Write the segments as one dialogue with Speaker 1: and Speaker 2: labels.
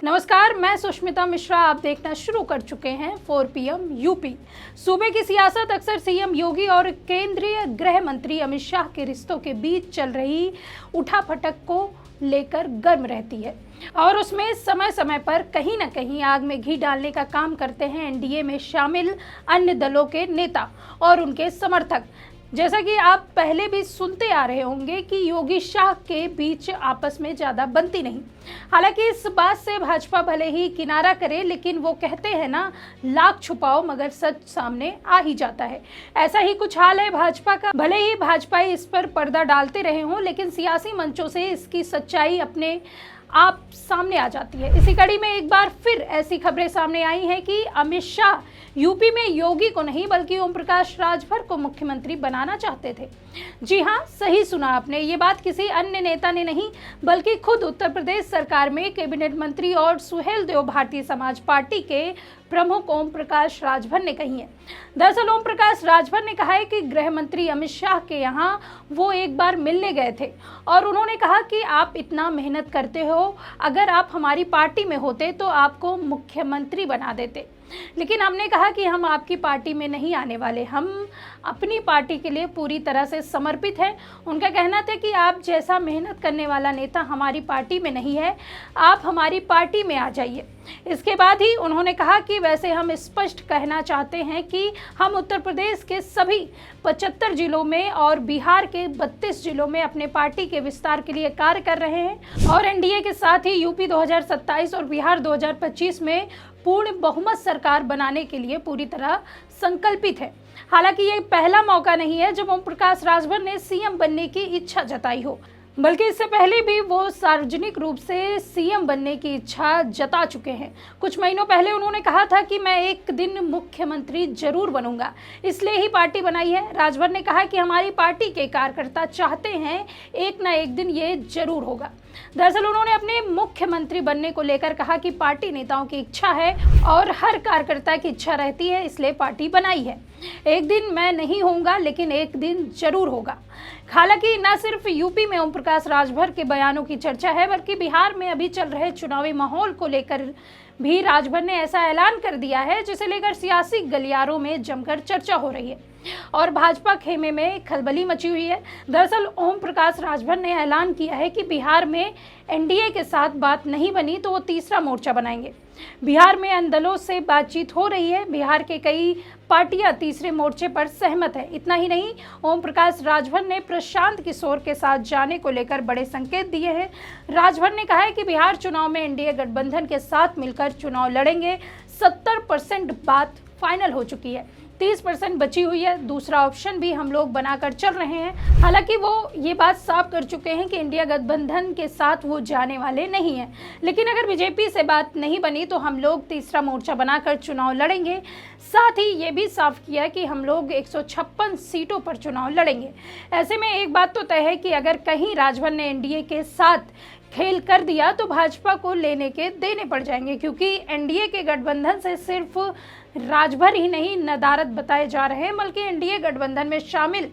Speaker 1: नमस्कार, मैं सुष्मिता मिश्रा। आप देखना शुरू कर चुके हैं 4 PM यूपी। सूबे की सियासत अक्सर सीएम योगी और केंद्रीय गृह मंत्री अमित शाह के रिश्तों के बीच चल रही उठापटक को लेकर गर्म रहती है और उसमें समय समय पर कहीं न कहीं आग में घी डालने का काम करते हैं एनडीए में शामिल अन्य दलों के नेता और उनके समर्थक। जैसा कि आप पहले भी सुनते आ रहे होंगे कि योगी शाह के बीच आपस में ज़्यादा बनती नहीं। हालांकि इस बात से भाजपा भले ही किनारा करे, लेकिन वो कहते हैं ना, लाख छुपाओ मगर सच सामने आ ही जाता है। ऐसा ही कुछ हाल है भाजपा का। भले ही भाजपा इस पर पर्दा डालते रहे हों, लेकिन सियासी मंचों से इसकी सच्चाई अपने आप सामने आ जाती है। इसी कड़ी में एक बार फिर ऐसी खबरें सामने आई हैं कि अमित शाह यूपी में योगी को नहीं बल्कि ओम प्रकाश राजभर को मुख्यमंत्री बनाना चाहते थे। जी हां, सही सुना आपने। ये बात किसी अन्य नेता ने नहीं बल्कि खुद उत्तर प्रदेश सरकार में कैबिनेट मंत्री और सुहेलदेव भारतीय समाज पार्टी के प्रमुख ओम प्रकाश राजभर ने कही है। दरअसल ओम प्रकाश राजभर ने कहा है कि गृह मंत्री अमित शाह के यहाँ वो एक बार मिलने गए थे और उन्होंने कहा कि आप इतना मेहनत करते हो, अगर आप हमारी पार्टी में होते तो आपको मुख्यमंत्री बना देते, लेकिन हमने कहा कि हम आपकी पार्टी में नहीं आने वाले, हम अपनी पार्टी के लिए पूरी तरह से समर्पित हैं। उनका कहना था कि आप जैसा मेहनत करने वाला नेता हमारी पार्टी में नहीं है, आप हमारी पार्टी में आ जाइए। इसके बाद ही उन्होंने कहा कि वैसे हम स्पष्ट कहना चाहते हैं कि हम उत्तर प्रदेश के सभी 75 जिलों में और बिहार के 32 जिलों में अपने पार्टी के विस्तार के लिए कार्य कर रहे हैं और एनडीए के साथ ही यूपी 2027 और बिहार 2025 में पूर्ण बहुमत सरकार बनाने के लिए पूरी तरह संकल्पित है। हालांकि ये पहला मौका नहीं है जब ओम प्रकाश राजभर ने सीएम बनने की इच्छा जताई हो, बल्कि इससे पहले भी वो सार्वजनिक रूप से सीएम बनने की इच्छा जता चुके हैं। कुछ महीनों पहले उन्होंने कहा था कि मैं एक दिन मुख्यमंत्री जरूर बनूंगा, इसलिए ही पार्टी बनाई है। राजभर ने कहा कि हमारी पार्टी के कार्यकर्ता चाहते हैं एक ना एक दिन ये जरूर होगा। दरअसल उन्होंने अपने मुख्यमंत्री बनने को लेकर कहा कि पार्टी नेताओं की इच्छा है और हर कार्यकर्ता की इच्छा रहती है, इसलिए पार्टी बनाई है। एक दिन मैं नहीं होऊंगा, लेकिन एक दिन जरूर होगा। हालांकि न सिर्फ यूपी में ओम प्रकाश राजभर के बयानों की चर्चा है, बल्कि बिहार में अभी चल रहे चुनावी माहौल को लेकर भी राजभर ने ऐसा ऐलान कर दिया है जिसे लेकर सियासी गलियारों में जमकर चर्चा हो रही है और भाजपा खेमे में खलबली मची हुई है। दरअसल ओम प्रकाश राजभर ने ऐलान किया है कि बिहार में एनडीए के साथ बात नहीं बनी तो वो तीसरा मोर्चा बनाएंगे। बिहार में अन्य दलों से बातचीत हो रही है। बिहार के कई पार्टियां तीसरे मोर्चे पर सहमत है। इतना ही नहीं, ओम प्रकाश राजभर ने प्रशांत किशोर के साथ जाने को लेकर बड़े संकेत दिए हैं। राजभर ने कहा है कि बिहार चुनाव में एनडीए गठबंधन के साथ मिलकर चुनाव लड़ेंगे। 70% बात फाइनल हो चुकी है, 30% बची हुई है, दूसरा ऑप्शन भी हम लोग बनाकर चल रहे हैं। हालांकि वो ये बात साफ कर चुके हैं कि इंडिया गठबंधन के साथ वो जाने वाले नहीं हैं, लेकिन अगर बीजेपी से बात नहीं बनी तो हम लोग तीसरा मोर्चा बनाकर चुनाव लड़ेंगे। साथ ही ये भी साफ किया कि हम लोग 156 सीटों पर चुनाव लड़ेंगे। ऐसे में एक बात तो तय है कि अगर कहीं राजभर ने एनडीए के साथ खेल कर दिया तो भाजपा को लेने के देने पड़ जाएंगे, क्योंकि एनडीए के गठबंधन से सिर्फ राजभर ही नहीं नदारद बताए जा रहे हैं, बल्कि एनडीए गठबंधन में शामिल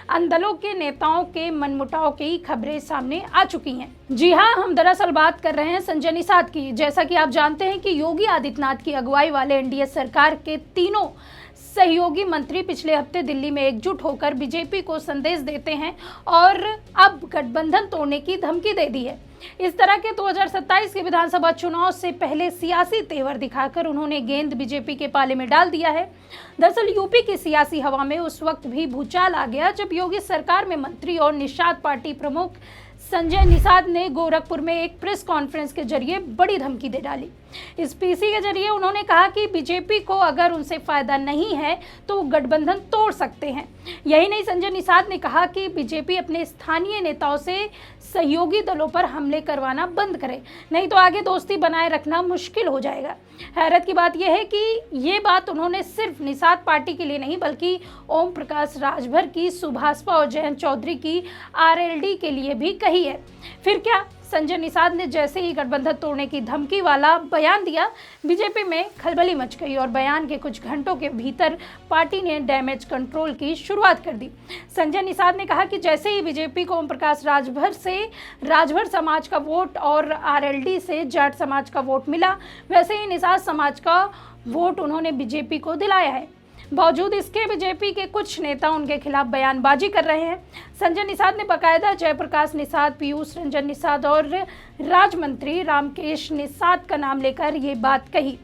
Speaker 1: अन्य दलों के नेताओं के मनमुटाव की खबरें सामने आ चुकी हैं। जी हां, हम दरअसल बात कर रहे हैं संजय निषाद की। जैसा कि आप जानते हैं कि योगी आदित्यनाथ की अगुवाई वाले एनडीए सरकार के तीनों सहयोगी मंत्री पिछले हफ्ते दिल्ली में एकजुट होकर बीजेपी को संदेश देते हैं और अब गठबंधन तोड़ने की धमकी दे दी है। इस तरह के 2027 के विधानसभा चुनाव से पहले सियासी तेवर दिखाकर उन्होंने गेंद बीजेपी के पाले में डाल दिया है। दरअसल यूपी की सियासी हवा में उस वक्त भी भूचाल आ गया जब योगी सरकार में मंत्री और निषाद पार्टी प्रमुख संजय निषाद ने गोरखपुर में एक प्रेस कॉन्फ्रेंस के जरिए बड़ी धमकी दे डाली। इस पीसी के जरिए उन्होंने कहा कि बीजेपी को अगर उनसे फायदा नहीं है तो वो गठबंधन तोड़ सकते हैं। यही नहीं, संजय निषाद ने कहा कि बीजेपी अपने स्थानीय नेताओं से सहयोगी दलों पर हमले करवाना बंद करे, नहीं तो आगे दोस्ती बनाए रखना मुश्किल हो जाएगा। हैरत की बात यह है कि ये बात उन्होंने सिर्फ निषाद पार्टी के लिए नहीं बल्कि ओम प्रकाश राजभर की, सुभाषपा और जयंत चौधरी की आरएलडी के लिए भी कही है। फिर क्या संजय निषाद ने जैसे ही गठबंधन तोड़ने की धमकी वाला बयान दिया, बीजेपी में खलबली मच गई और बयान के कुछ घंटों के भीतर पार्टी ने डैमेज कंट्रोल की शुरुआत कर दी। संजय निषाद ने कहा कि जैसे ही बीजेपी को ओम प्रकाश राजभर समाज का वोट और आरएलडी से जाट समाज का वोट मिला, वैसे ही निषाद समाज का वोट उन्होंने बीजेपी को दिलाया है। बावजूद इसके बीजेपी के कुछ नेता उनके खिलाफ बयानबाजी कर रहे हैं। संजय निषाद ने बाकायदा जयप्रकाश निषाद, पीयूष रंजन निषाद और राज्य मंत्री रामकेश निषाद का नाम लेकर ये बात कही।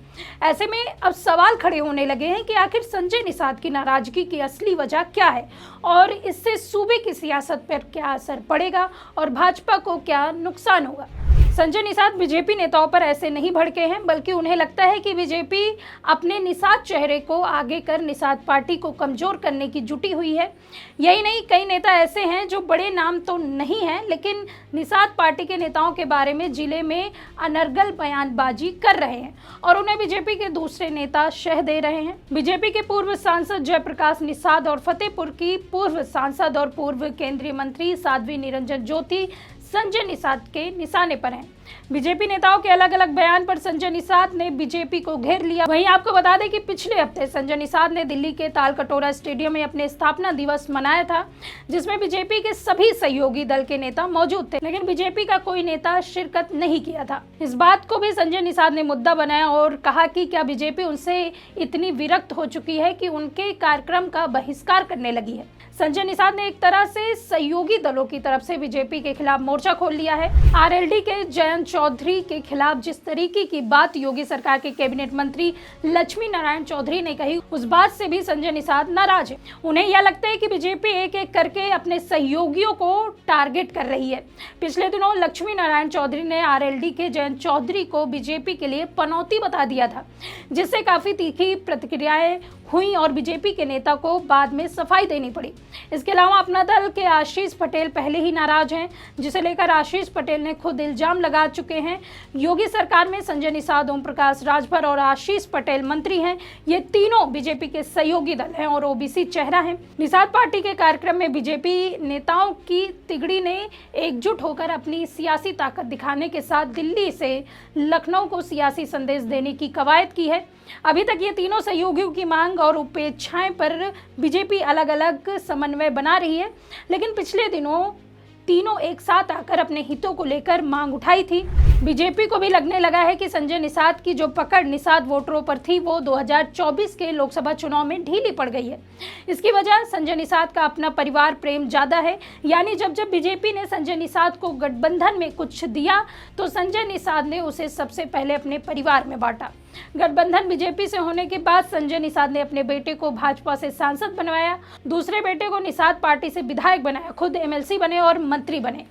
Speaker 1: ऐसे में अब सवाल खड़े होने लगे हैं कि आखिर संजय निषाद की नाराजगी की असली वजह क्या है और इससे सूबे की सियासत पर क्या असर पड़ेगा और भाजपा को क्या नुकसान होगा। संजय निषाद बीजेपी नेताओं पर ऐसे नहीं भड़के हैं, बल्कि उन्हें लगता है कि बीजेपी अपने निषाद चेहरे को आगे कर निषाद पार्टी को कमजोर करने की जुटी हुई है। यही नहीं, कई नेता ऐसे हैं जो बड़े नाम तो नहीं हैं, लेकिन निषाद पार्टी के नेताओं के बारे में जिले में अनर्गल बयानबाजी कर रहे हैं और उन्हें बीजेपी के दूसरे नेता शह दे रहे हैं। बीजेपी के पूर्व सांसद जयप्रकाश निषाद और फतेहपुर की पूर्व सांसद और पूर्व केंद्रीय मंत्री साध्वी निरंजन ज्योति संजय निषाद के निशाने पर हैं। बीजेपी नेताओं के अलग अलग बयान पर संजय निषाद ने बीजेपी को घेर लिया। वहीं आपको बता दें कि पिछले हफ्ते संजय निषाद ने दिल्ली के तालकटोरा स्टेडियम में अपने स्थापना दिवस मनाया था, जिसमें बीजेपी के सभी सहयोगी दल के नेता मौजूद थे, लेकिन बीजेपी का कोई नेता शिरकत नहीं किया था। इस बात को भी संजय निषाद ने मुद्दा बनाया और कहा कि क्या बीजेपी उनसे इतनी विरक्त हो चुकी है कि उनके कार्यक्रम का बहिष्कार करने लगी है। संजय निषाद ने एक तरह से सहयोगी दलों की तरफ से बीजेपी के खिलाफ मोर्चा खोल लिया है। आरएलडी के जयंत चौधरी के खिलाफ जिस तरीके की बात योगी सरकार के कैबिनेट मंत्री लक्ष्मी नारायण चौधरी ने कही, उस बात से भी संजय निषाद नाराज है। उन्हें यह लगता है कि बीजेपी एक एक करके अपने सहयोगियों को टारगेट कर रही है। पिछले दिनों लक्ष्मी नारायण चौधरी ने आरएलडी के जयंत चौधरी को बीजेपी के लिए पनौती बता दिया था, जिससे काफी तीखी प्रतिक्रियाएं हुई और बीजेपी के नेता को बाद में सफाई देनी पड़ी। इसके अलावा अपना दल के आशीष पटेल पहले ही नाराज हैं, जिसे लेकर आशीष पटेल ने खुद इल्जाम लगा चुके हैं। योगी सरकार में संजय निषाद, ओम प्रकाश राजभर और आशीष पटेल मंत्री हैं। ये तीनों बीजेपी के सहयोगी दल हैं और ओबीसी चेहरा हैं। निषाद पार्टी के कार्यक्रम में बीजेपी नेताओं की तिगड़ी ने एकजुट होकर अपनी सियासी ताकत दिखाने के साथ दिल्ली से लखनऊ को सियासी संदेश देने की कवायद की है। अभी तक ये तीनों सहयोगियों की मांग और उपेक्षाएं पर बीजेपी अलग अलग समन्वय बना रही है, लेकिन पिछले दिनों तीनों एक साथ आकर अपने हितों को लेकर मांग उठाई थी। बीजेपी को भी लगने लगा है कि संजय निषाद की जो पकड़ निषाद वोटरों पर थी वो 2024 के लोकसभा चुनाव में ढीली पड़ गई है। इसकी वजह संजय निषाद का अपना परिवार प्रेम ज्यादा है, यानी जब बीजेपी ने संजय निषाद को गठबंधन में कुछ दिया तो संजय निषाद ने उसे सबसे पहले अपने परिवार में बांटा। गठबंधन बीजेपी से होने के बाद संजय निषाद ने अपने बेटे को भाजपा से सांसद बनवाया, दूसरे बेटे को निषाद पार्टी से विधायक बनाया, खुद एमएलसी बने और मंत्री बने।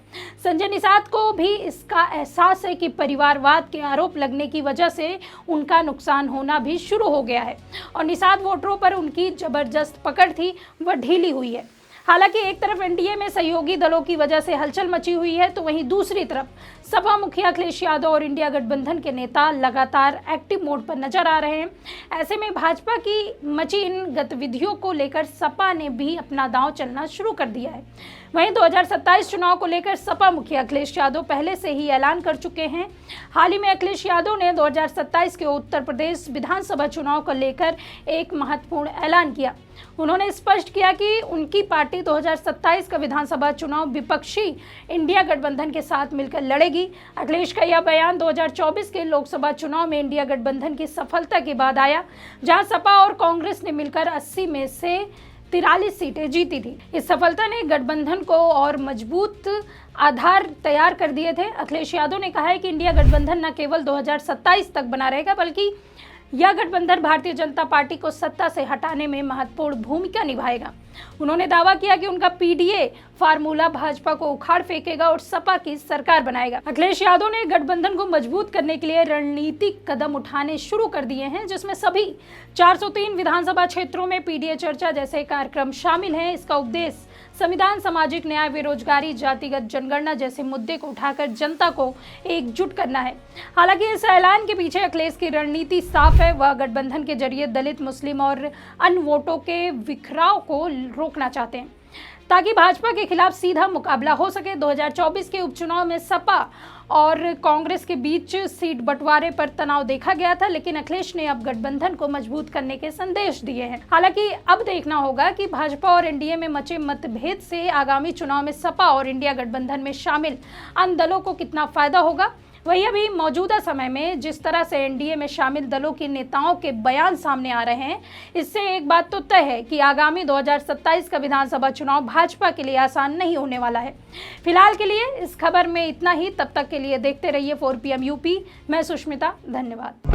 Speaker 1: संजय निषाद को भी इसका एहसास है कि परिवारवाद के आरोप लगने की वजह से उनका नुकसान होना भी शुरू हो गया है और निषाद वोटरों पर उनकी जबरदस्त पकड़ थी वह ढीली हुई है। हालांकि एक तरफ एनडीए में सहयोगी दलों की वजह से हलचल मची हुई है, तो वहीं दूसरी तरफ सपा मुखिया अखिलेश यादव और इंडिया गठबंधन के नेता लगातार एक्टिव मोड पर नजर आ रहे हैं। ऐसे में भाजपा की मची इन गतिविधियों को लेकर सपा ने भी अपना दांव चलना शुरू कर दिया है। वहीं 2027 चुनाव को लेकर सपा मुखिया अखिलेश यादव पहले से ही ऐलान कर चुके हैं। हाल ही में अखिलेश यादव ने 2027 के उत्तर प्रदेश विधानसभा चुनाव को लेकर एक महत्वपूर्ण ऐलान किया। उन्होंने स्पष्ट किया कि उनकी पार्टी 2027 का विधानसभा चुनाव विपक्षी इंडिया गठबंधन के साथ मिलकर लड़ेगी। अखिलेश का यह बयान 2024 के लोकसभा चुनाव में इंडिया गठबंधन की सफलता के बाद आया, जहां सपा और कांग्रेस ने मिलकर 80 में से 43 सीटें जीती थी। इस सफलता ने गठबंधन को और मजबूत आधार तैयार कर दिए थे। अखिलेश यादव ने कहा है कि इंडिया गठबंधन न केवल 2027 तक बना रहेगा, बल्कि यह गठबंधन भारतीय जनता पार्टी को सत्ता से हटाने में महत्वपूर्ण भूमिका निभाएगा। उन्होंने दावा किया कि उनका पीडीए फार्मूला भाजपा को उखाड़ फेंकेगा और सपा की सरकार बनाएगा। अखिलेश यादव ने गठबंधन को मजबूत करने के लिए रणनीतिक कदम उठाने शुरू कर दिए हैं, जिसमें सभी 403 विधानसभा क्षेत्रों में पीडीए चर्चा जैसे कार्यक्रम शामिल हैं। इसका उद्देश्य संविधान, सामाजिक न्याय, बेरोजगारी, जातिगत जनगणना जैसे मुद्दे को उठाकर जनता को एकजुट करना है। हालांकि इस ऐलान के पीछे अखिलेश की रणनीति साफ है। वह गठबंधन के जरिए दलित, मुस्लिम और अन्य वोटों के बिखराव को रोकना चाहते हैं। ताकि भाजपा के खिलाफ सीधा मुकाबला हो सके। 2024 के उपचुनाव में सपा और कांग्रेस के बीच सीट बंटवारे पर तनाव देखा गया था, लेकिन अखिलेश ने अब गठबंधन को मजबूत करने के संदेश दिए हैं। हालांकि अब देखना होगा कि भाजपा और एनडीए में मचे मतभेद से आगामी चुनाव में सपा और इंडिया गठबंधन में शामिल अन्य दलों को कितना फायदा होगा। वहीं अभी मौजूदा समय में जिस तरह से एनडीए में शामिल दलों के नेताओं के बयान सामने आ रहे हैं, इससे एक बात तो तय है कि आगामी 2027 का विधानसभा चुनाव भाजपा के लिए आसान नहीं होने वाला है। फिलहाल के लिए इस खबर में इतना ही। तब तक के लिए देखते रहिए 4PM यूपी। मैं सुष्मिता, धन्यवाद।